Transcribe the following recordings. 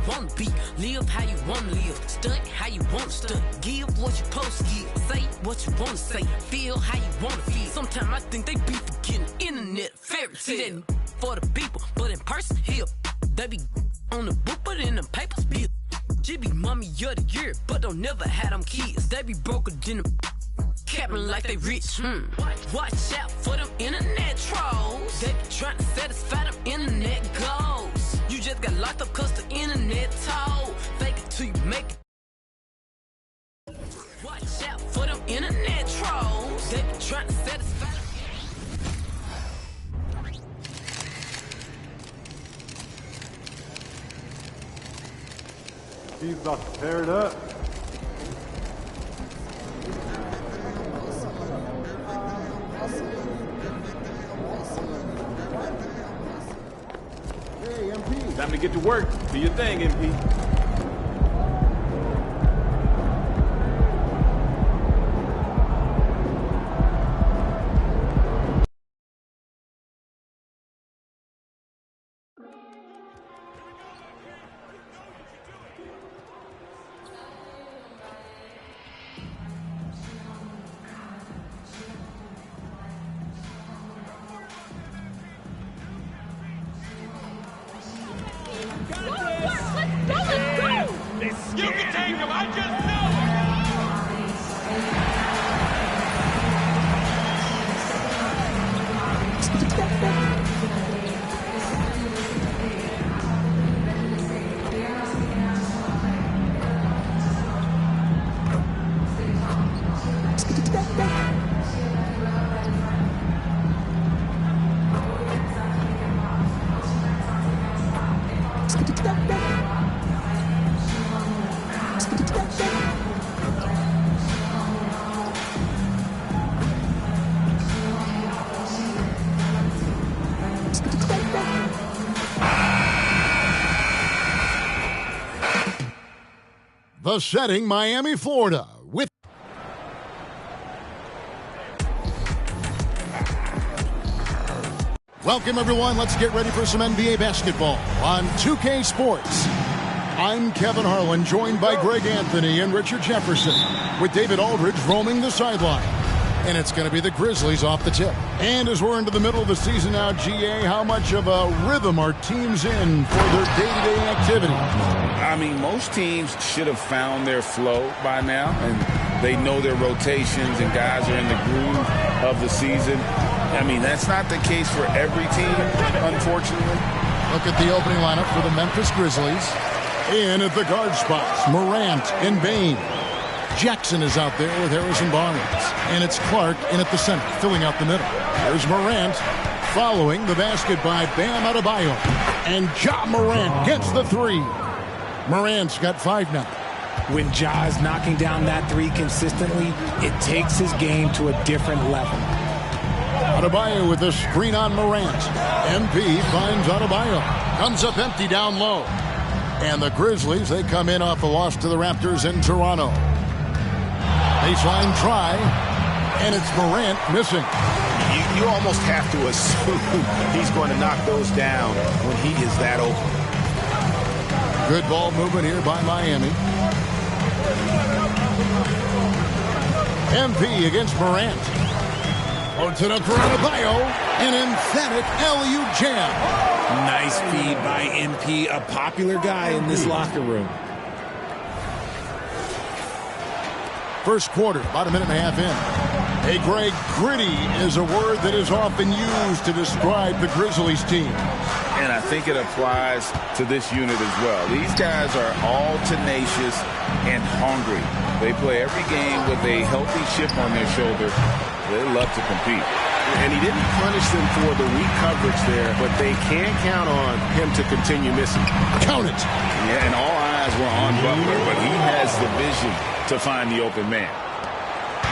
wanna be, live how you wanna live, stunt how you wanna stunt, give what you supposed to give, say what you wanna say, feel how you wanna feel. Sometimes I think they be forgetting internet fairy tale for the people, but in person here, they be on the book, but in the papers be. She be mommy of the year, but don't never have them kids. They be broker than them, capping like they rich. Watch out for them internet trolls. They be trying to satisfy them internet goals. You just got locked up cause the internet told. Fake it till you make it. Watch out for them internet trolls. They be trying to satisfy them. He's about to tear it up. Hey, MP. Time to get to work. Do your thing, MP. You can take him, I just know The setting, Miami, Florida, with welcome everyone. Let's get ready for some NBA basketball on 2K Sports. I'm Kevin Harlan, joined by Greg Anthony and Richard Jefferson, with David Aldridge roaming the sideline. And it's going to be the Grizzlies off the tip. And as we're into the middle of the season now, GA, how much of a rhythm are teams in for their day-to-day activity? I mean, most teams should have found their flow by now, and they know their rotations, and guys are in the groove of the season. I mean, that's not the case for every team, unfortunately. Look at the opening lineup for the Memphis Grizzlies. In at the guard spots, Morant and Bane. Jackson is out there with Harrison Barnes. And it's Clark in at the center, filling out the middle. There's Morant, following the basket by Bam Adebayo. And Ja Morant gets the three. Morant's got 5 now. When Ja is knocking down that three consistently, it takes his game to a different level. Adebayo with a screen on Morant. MP finds Adebayo. Comes up empty down low. And the Grizzlies, they come in off a loss to the Raptors in Toronto. Baseline try, and it's Morant missing. You almost have to assume he's going to knock those down when he is that open. Good ball movement here by Miami. MP against Morant. Puts it up for Adebayo. An emphatic LU jam. Nice feed by MP, a popular guy in this locker room. First quarter, about a minute and a half in. Hey, Greg, gritty is a word that is often used to describe the Grizzlies team. And I think it applies to this unit as well. These guys are all tenacious and hungry. They play every game with a healthy chip on their shoulder. They love to compete. And he didn't punish them for the weak coverage there, but they can count on him to continue missing. Count it. Yeah, and all eyes were on Butler, but he has the vision to find the open man.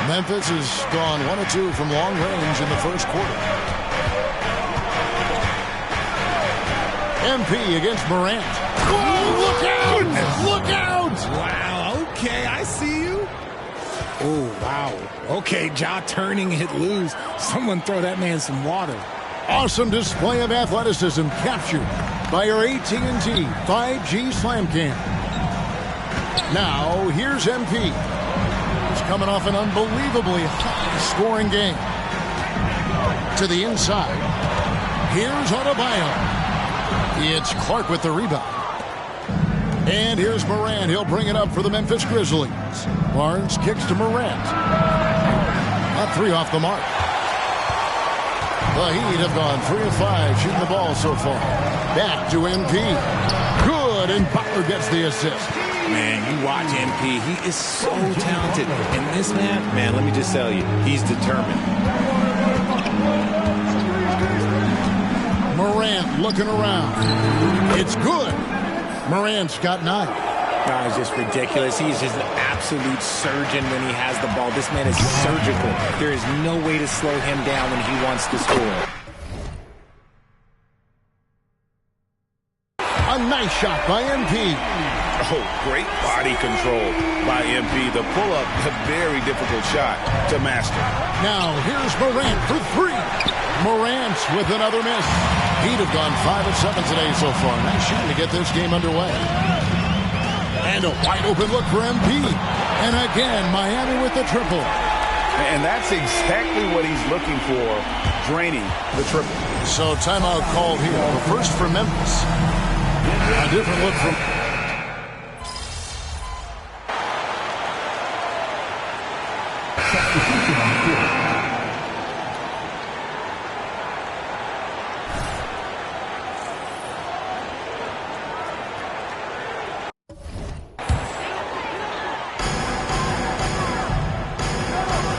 Memphis has gone 1 of 2 from long range in the first quarter. MP against Morant. Whoa, look out! Look out! Wow, okay, I see you. Oh, wow. Okay, Ja turning it loose. Someone throw that man some water. Awesome display of athleticism captured by your AT&T 5G Slam Cam. Now, here's MP. He's coming off an unbelievably high-scoring game. To the inside. Here's Adebayo. It's Clark with the rebound. And here's Morant. He'll bring it up for the Memphis Grizzlies. Barnes kicks to Morant. A three off the mark. The Heat have gone 3 of 5 shooting the ball so far. Back to MP. Good, and Butler gets the assist. Man, you watch MP. He is so talented. And this man, let me just tell you, he's determined. Morant looking around. It's good. Morant's got 9. No, it's just ridiculous. He's just an absolute surgeon when he has the ball. This man is surgical. There is no way to slow him down when he wants to score. A nice shot by MP. Oh, great body control by MP. The pull-up, a very difficult shot to master. Now, here's Morant for 3. Morant with another miss. He'd have gone 5 of 7 today so far. Nice shooting to get this game underway. And a wide-open look for MP. And again, Miami with the triple. And that's exactly what he's looking for, draining the triple. So timeout called here. The first for Memphis. A different look from...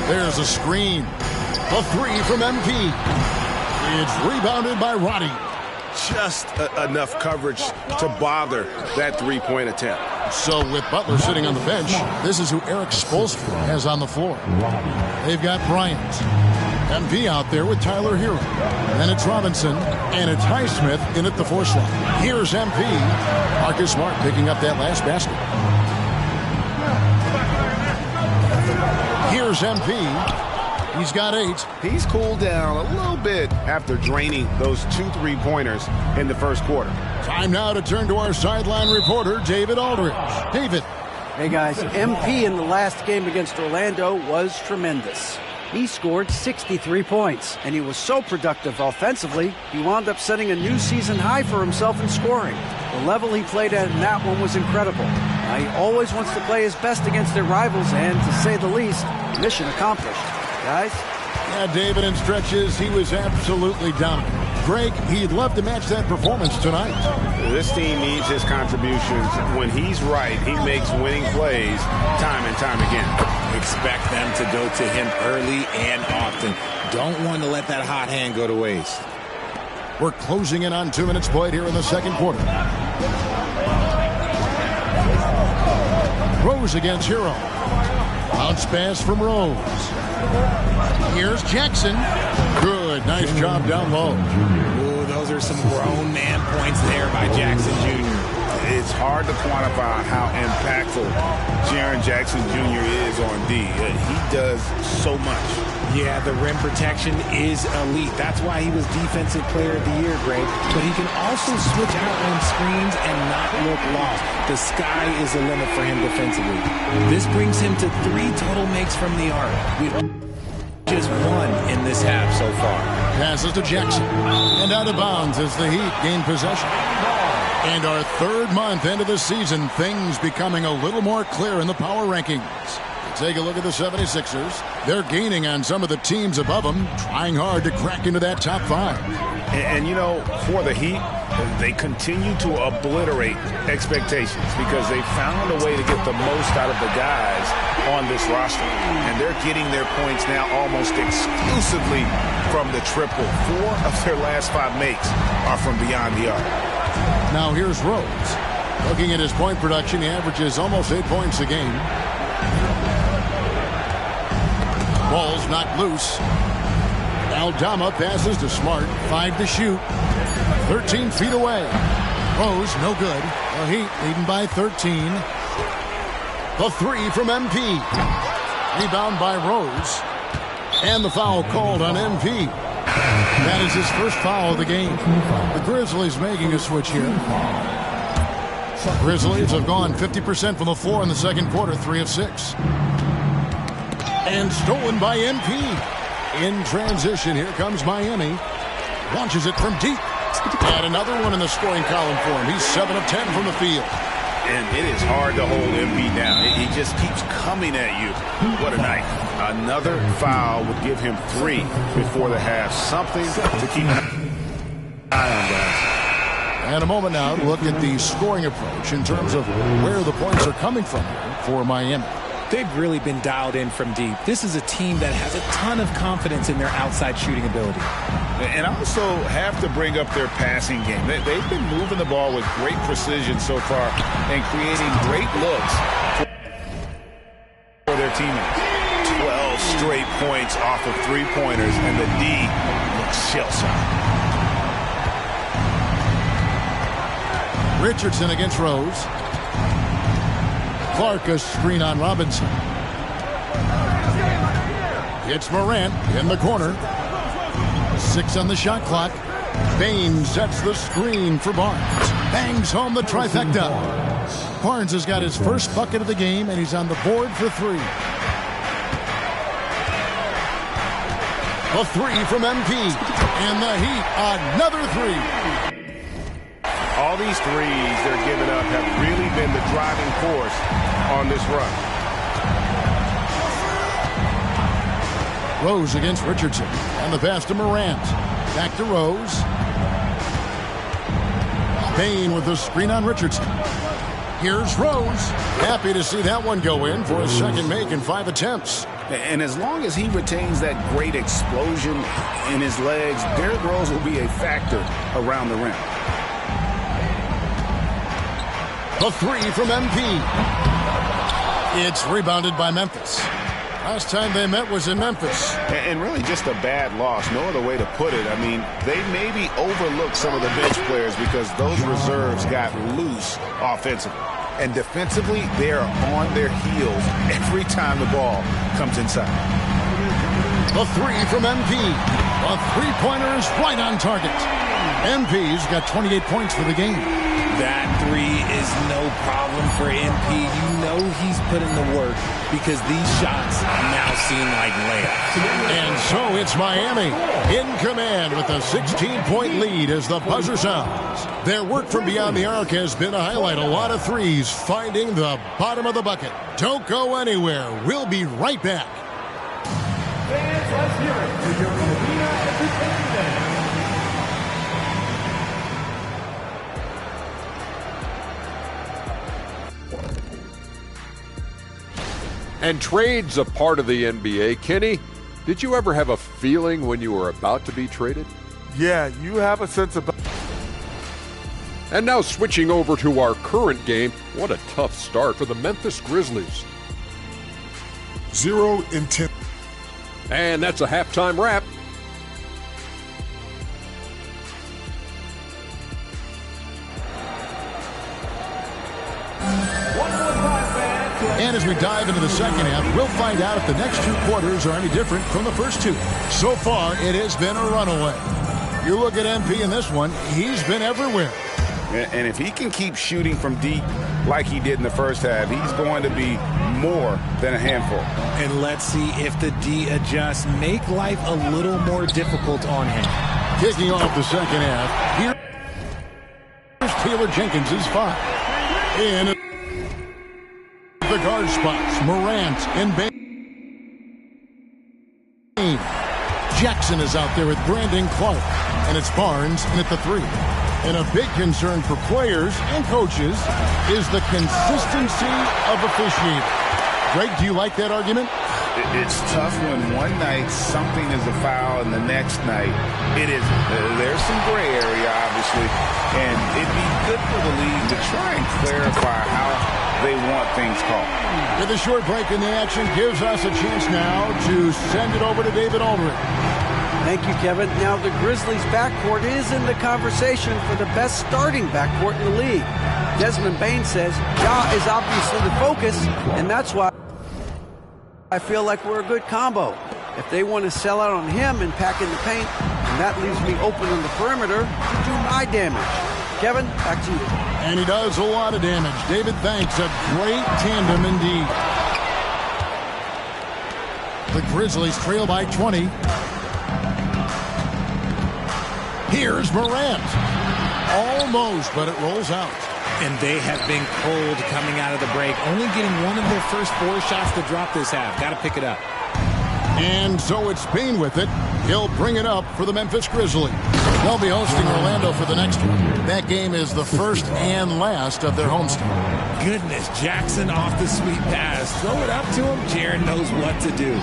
There's a screen. A 3 from MP. It's rebounded by Roddy. Just enough coverage to bother that three-point attempt. So with Butler sitting on the bench, this is who Eric Spoelstra has on the floor. They've got Bryant. MP out there with Tyler Hero. Then it's Robinson. And it's Highsmith in at the 4 slot. Here's MP. Marcus Smart picking up that last basket. Here's MP. He's got 8. He's cooled down a little bit after draining those 2 3-pointers in the first quarter. Time now to turn to our sideline reporter, David Aldridge. David. Hey, guys. MP in the last game against Orlando was tremendous. He scored 63 points, and he was so productive offensively, he wound up setting a new season high for himself in scoring. The level he played at in that one was incredible. He always wants to play his best against their rivals, and to say the least, mission accomplished. Guys? Yeah, David, in stretches, he was absolutely dominant. Greg, he'd love to match that performance tonight. This team needs his contributions. When he's right, he makes winning plays time and time again. Expect them to go to him early and often. Don't want to let that hot hand go to waste. We're closing in on 2 minutes played here in the second quarter. Rose against Hero. Bounce pass from Rose. Here's Jackson. Good. Nice job down low. Ooh, those are some grown man points there by Jackson Jr. It's hard to quantify how impactful Jaren Jackson Jr. is on D. He does so much. Yeah, the rim protection is elite. That's why he was Defensive Player of the Year, Greg. But he can also switch out on screens and not look lost. The sky is the limit for him defensively. This brings him to 3 total makes from the arc. With just 1 in this half so far. Passes to Jackson. And out of bounds as the Heat gain possession. And our 3rd month into the season, things becoming a little more clear in the power rankings. Take a look at the 76ers. They're gaining on some of the teams above them, trying hard to crack into that top 5. And you know, for the Heat, they continue to obliterate expectations because they found a way to get the most out of the guys on this roster. And they're getting their points now almost exclusively from the triple. 4 of their last 5 makes are from beyond the arc. Now here's Rose. Looking at his point production, he averages almost 8 points a game. Ball's knocked loose. Aldama passes to Smart. 5 to shoot. 13 feet away. Rose, no good. The Heat leading by 13. The 3 from MP. Rebound by Rose. And the foul called on MP. That is his first foul of the game. The Grizzlies making a switch here. Grizzlies have gone 50% from the floor in the second quarter, 3 of 6. And stolen by MP. In transition, here comes Miami. Launches it from deep. And another one in the scoring column for him. He's 7 of 10 from the field. And it is hard to hold MP down. He just keeps coming at you. What a night. Another foul would give him 3 before the half. Something to keep an eye on, guys. And a moment now to look at the scoring approach in terms of where the points are coming from for Miami. They've really been dialed in from deep. This is a team that has a ton of confidence in their outside shooting ability. And I also have to bring up their passing game. They've been moving the ball with great precision so far and creating great looks for their teammates. 12 straight points off of three-pointers, and the D looks shell-shocked. Richardson against Rose. Clark a screen on Robinson. It's Morant in the corner. 6 on the shot clock. Bain sets the screen for Barnes. Bangs home the trifecta. Barnes has got his first bucket of the game, and he's on the board for 3. A 3 from MP. And the Heat, another 3. All these threes they're giving up have really been the driving force on this run. Rose against Richardson. And the pass to Morant. Back to Rose. Bain with the screen on Richardson. Here's Rose. Happy to see that one go in for a second make in 5 attempts. And as long as he retains that great explosion in his legs, Derrick Rose will be a factor around the rim. The 3 from MP. It's rebounded by Memphis. Last time they met was in Memphis. And really just a bad loss. No other way to put it. I mean, they maybe overlooked some of the bench players because those reserves got loose offensively. And defensively, they are on their heels every time the ball comes inside. The 3 from MP. A three-pointer is right on target. MP's got 28 points for the game. That 3 is no problem for MP. You know he's put in the work because these shots now seem like layups. And so it's Miami in command with a 16-point lead as the buzzer sounds. Their work from beyond the arc has been a highlight. A lot of threes finding the bottom of the bucket. Don't go anywhere. We'll be right back. Fans, let's hear it for your Arena Entertainment. And trade's a part of the NBA. Kenny, did you ever have a feeling when you were about to be traded? Yeah, you have a sense of... And now switching over to our current game, what a tough start for the Memphis Grizzlies. 0-10. And that's a halftime wrap. And as we dive into the second half, we'll find out if the next 2 quarters are any different from the first 2. So far, it has been a runaway. You look at MP in this one, he's been everywhere. And if he can keep shooting from deep like he did in the first half, he's going to be more than a handful. And let's see if the D adjusts, make life a little more difficult on him. Kicking off the second half, here's Taylor Jenkins' 5. In the guard spots, Morant and Bain. Jackson is out there with Brandon Clark. And it's Barnes in at the 3. And a big concern for players and coaches is the consistency of officiating. Greg, do you like that argument? It's tough when one night something is a foul and the next night it isn't. There's some gray area, obviously, and it'd be good for the league to try and clarify how they want things called. With a short break in the action gives us a chance now to send it over to David Aldridge. Thank you, Kevin. Now the Grizzlies' backcourt is in the conversation for the best starting backcourt in the league. Desmond Bain says Ja is obviously the focus, and that's why I feel like we're a good combo. If they want to sell out on him and pack in the paint, and that leaves me open on the perimeter to do my damage. Kevin, back to you. And he does a lot of damage. David, thanks. A great tandem indeed. The Grizzlies trail by 20. Here's Morant. Almost, but it rolls out. And they have been cold coming out of the break. Only getting one of their first 4 shots to drop this half. Got to pick it up. And so it's Bane with it. He'll bring it up for the Memphis Grizzlies. They'll be hosting Orlando for the next one. That game is the first and last of their homestand. Goodness, Jackson off the sweet pass. Throw it up to him. Jaren knows what to do.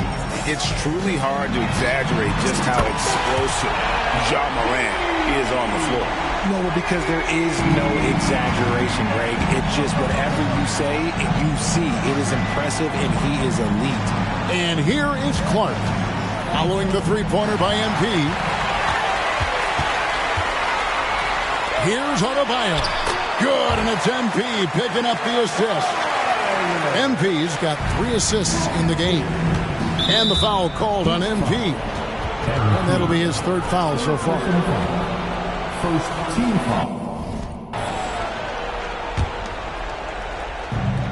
It's truly hard to exaggerate just how explosive Ja Morant is on the floor. No, because there is no exaggeration, Greg. It's just whatever you say and you see. It is impressive, and he is elite. And here is Clark, following the three-pointer by MP. Here's Adebayo. Good, and it's MP picking up the assist. MP's got 3 assists in the game. And the foul called on MP. And that'll be his 3rd foul so far. First team foul.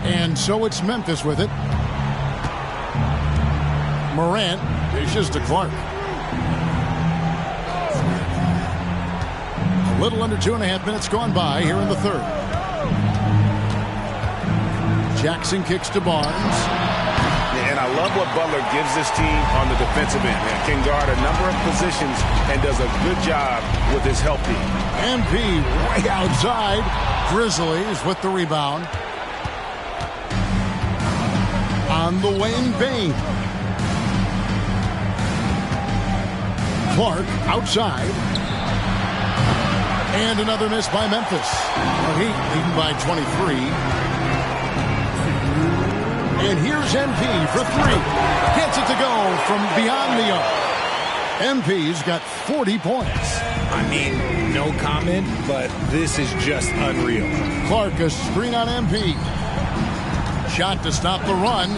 And so it's Memphis with it. Morant dishes to Clark. A little under 2.5 minutes gone by here in the 3rd. Jackson kicks to Barnes. And I love what Butler gives this team on the defensive end. Can guard a number of positions and does a good job with his help team. MP way outside. Grizzlies with the rebound. On the wing, Bane. Clark outside. And another miss by Memphis. The Heat leading by 23. And here's MP for 3. Gets it to go from beyond the arc. MP's got 40 points. I mean, no comment, but this is just unreal. Clark, a screen on MP. Shot to stop the run.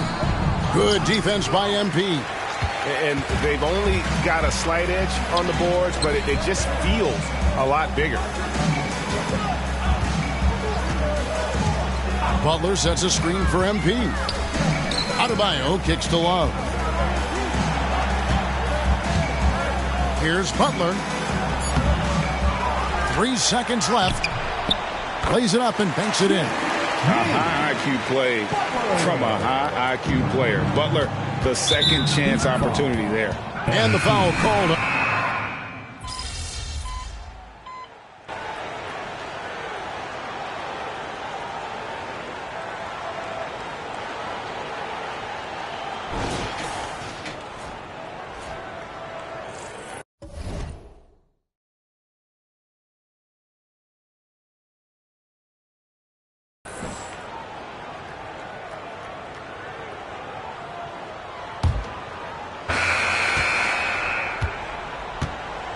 Good defense by MP. And they've only got a slight edge on the boards, but it just feels a lot bigger. Butler sets a screen for MP. Adebayo kicks to Love. Here's Butler. 3 seconds left. Plays it up and banks it in. A high IQ play from a high IQ player. Butler, the second chance opportunity there. And the foul called.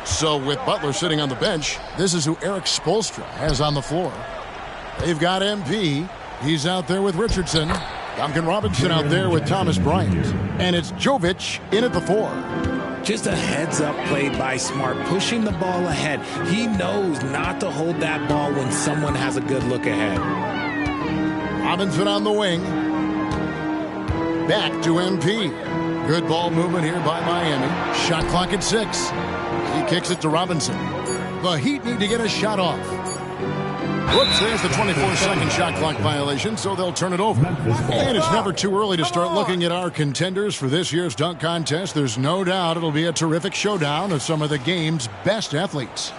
So with Butler sitting on the bench, this is who Eric Spoelstra has on the floor. They've got MP. He's out there with Richardson. Duncan Robinson out there with Thomas Bryant. And it's Jovic in at the 4. Just a heads-up play by Smart, pushing the ball ahead. He knows not to hold that ball when someone has a good look ahead. Robinson on the wing. Back to MP. Good ball movement here by Miami. Shot clock at 6. He kicks it to Robinson. The Heat need to get a shot off. Whoops, there's the 24-second shot clock violation, so they'll turn it over. And it's never too early to start looking at our contenders for this year's dunk contest. There's no doubt it'll be a terrific showdown of some of the game's best athletes.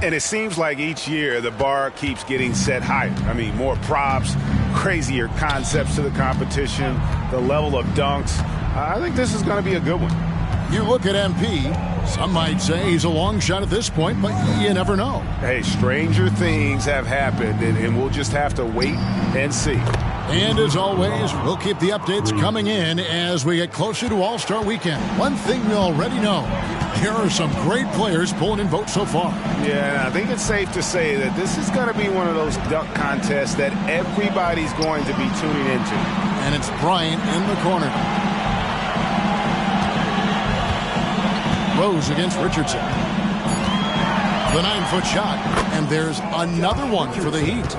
And it seems like each year the bar keeps getting set higher. I mean, more props, crazier concepts to the competition, the level of dunks. I think this is going to be a good one. You look at MP, some might say he's a long shot at this point, but you never know. Hey, stranger things have happened, and we'll just have to wait and see. And as always, we'll keep the updates coming in as we get closer to All-Star Weekend. One thing we already know, here are some great players pulling in votes so far. Yeah, I think it's safe to say that this is going to be one of those dunk contests that everybody's going to be tuning into. And it's Bryant in the corner. Rose against Richardson. The 9-foot shot, and there's another one for the Heat.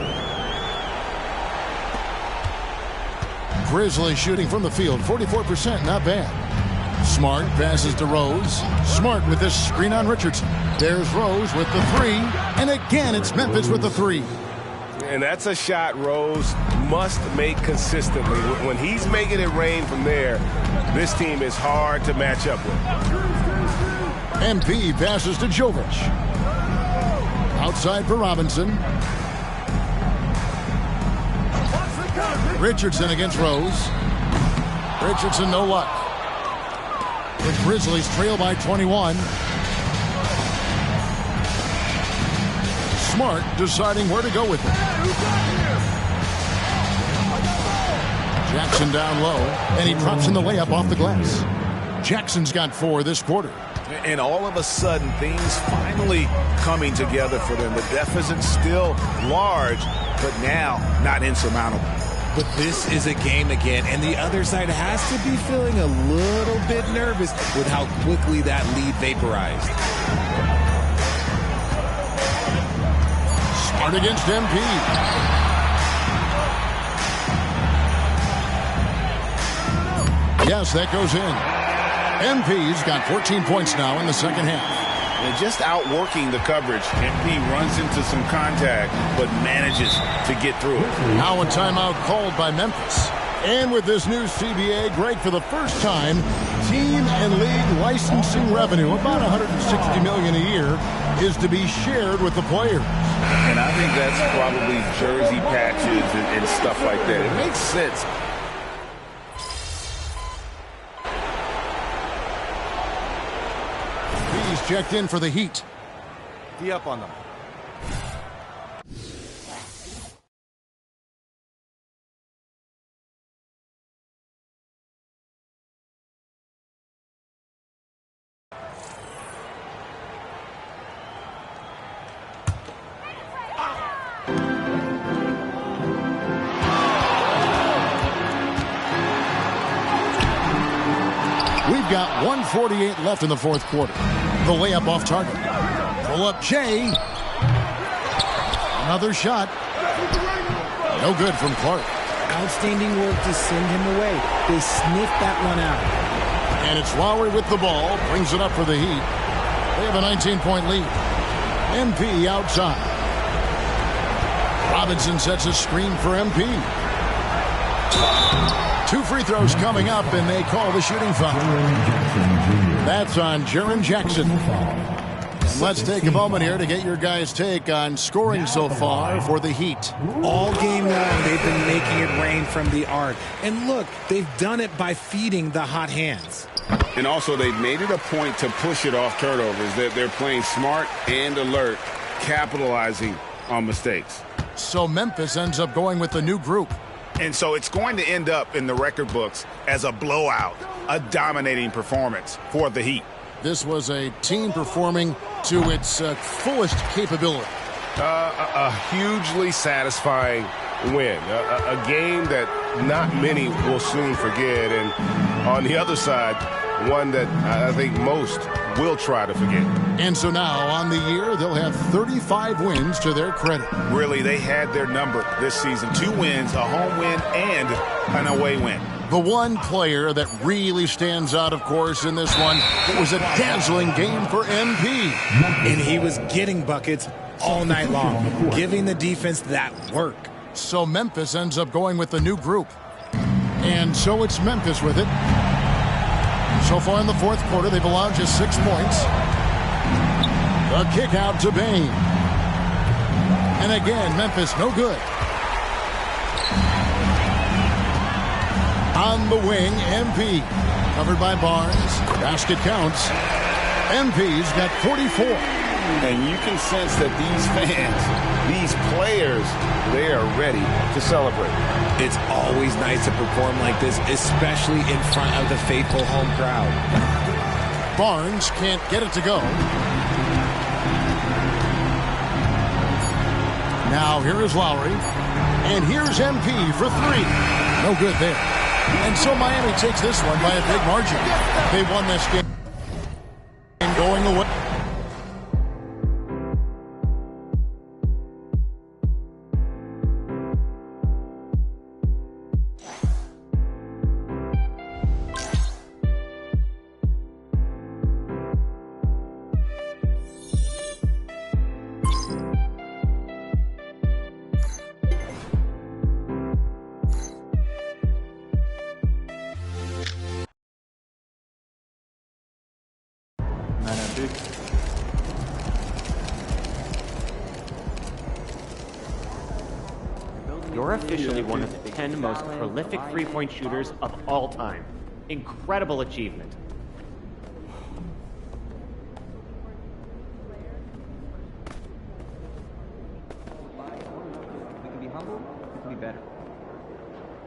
Grizzlies shooting from the field, 44%, not bad. Smart passes to Rose. Smart with this screen on Richardson. There's Rose with the 3, and again it's Memphis with the 3. And that's a shot Rose must make consistently. When he's making it rain from there, this team is hard to match up with. MP passes to Jovic. Outside for Robinson. Richardson against Rose. Richardson, no luck. The Grizzlies trail by 21. Smart deciding where to go with it. Jackson down low, and he drops in the layup off the glass. Jackson's got 4 this quarter. And all of a sudden, things finally coming together for them. The deficit's still large, but now not insurmountable. But this is a game again, and the other side has to be feeling a little bit nervous with how quickly that lead vaporized. Smart against MP. Yes, that goes in. MP's got 14 points now in the second half. And just outworking the coverage. MP runs into some contact, but manages to get through it. Now a timeout called by Memphis. And with this new CBA, Greg, for the first time, team and league licensing revenue, about $160 million a year, is to be shared with the players. And I think that's probably jersey patches and stuff like that. It makes sense. He's checked in for the Heat. Be up on them. We've got 1:48 left in the fourth quarter. The layup off target. Pull up Jay. Another shot. No good from Clark. Outstanding work to send him away. They sniffed that one out. And it's Lowry with the ball. Brings it up for the Heat. They have a 19-point lead. MP outside. Robinson sets a screen for MP. 2 free throws coming up, and they call the shooting foul. That's on Jaren Jackson. Let's take a moment here to get your guys' take on scoring so far for the Heat. All game long, they've been making it rain from the arc. And look, they've done it by feeding the hot hands. And also, they've made it a point to push it off turnovers. They're playing smart and alert, capitalizing on mistakes. So Memphis ends up going with the new group. And so it's going to end up in the record books as a blowout, a dominating performance for the Heat. This was a team performing to its fullest capability. A hugely satisfying win, a game that not many will soon forget, and on the other side, one that I think most will try to forget. And so now, on the year, they'll have 35 wins to their credit. Really, they had their number this season. 2 wins, a home win, and an away win. The one player that really stands out, of course, in this one, it was a dazzling game for MP. And he was getting buckets all night long, giving the defense that work. So Memphis ends up going with the new group. And so it's Memphis with it. So far in the fourth quarter, they've allowed just 6 points. The kick out to Bane. And again, Memphis no good. On the wing, MP. Covered by Barnes. Basket counts. MP's got 44. And you can sense that these fans, these players, they are ready to celebrate. It's always nice to perform like this, especially in front of the faithful home crowd. Barnes can't get it to go. Now here is Lowry. And here's MP for 3. No good there. And so Miami takes this one by a big margin. They won this game going away. MP. You're officially one of the 10 most prolific three-point shooters of all time. Incredible achievement. We can be humble, we can be better.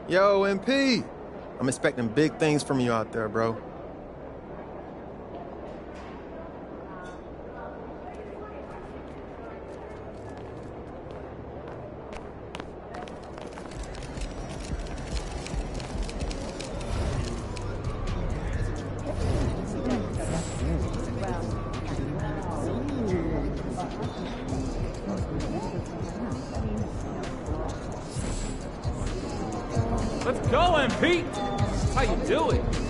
Yo, MP! I'm expecting big things from you out there, bro. Let's go, MP. How you do it?